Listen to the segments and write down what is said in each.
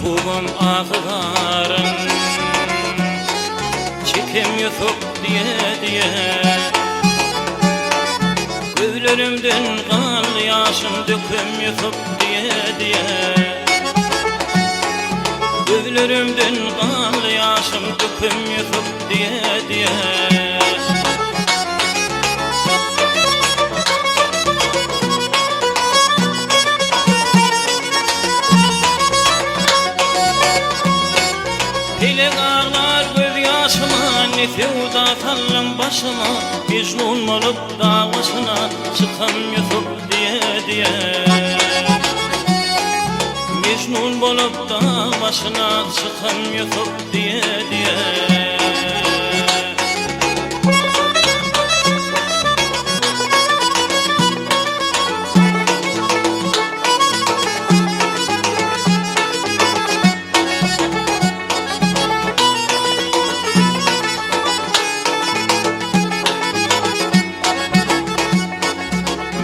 Mahbubum ağlarım, çekim yutup diye gözlerimden kan yaşım döküm yutup diye gözlerimden kan yaşım döküm yutup diye Hele ağlar göz yaşıma, nefevda talım başıma, Mecnun olup davasına çıkam yutup diye Mecnun olup davasına çıkam yutup diye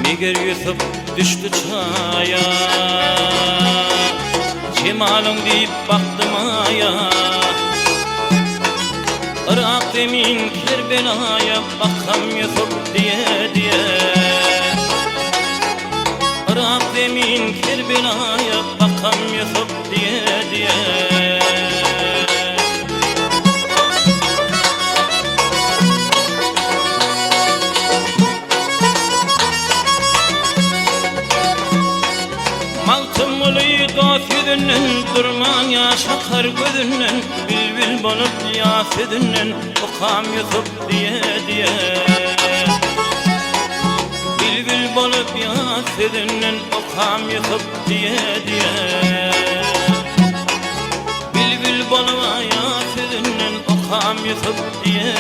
Niger yutup düştü çaya, cemalın deyip baktım aya, Irak demin Kerbela'ya bakam yutup diye Irak demin Kerbela'ya bakam yutup diye Maltım oluyor gafidünnen, durman ya şakar gözünnen, Bülbül bolup yafidünnen, okam yutup diye Bülbül bolup yafidünnen, okam yutup diye Bülbül bolup yafidünnen, okam yutup diye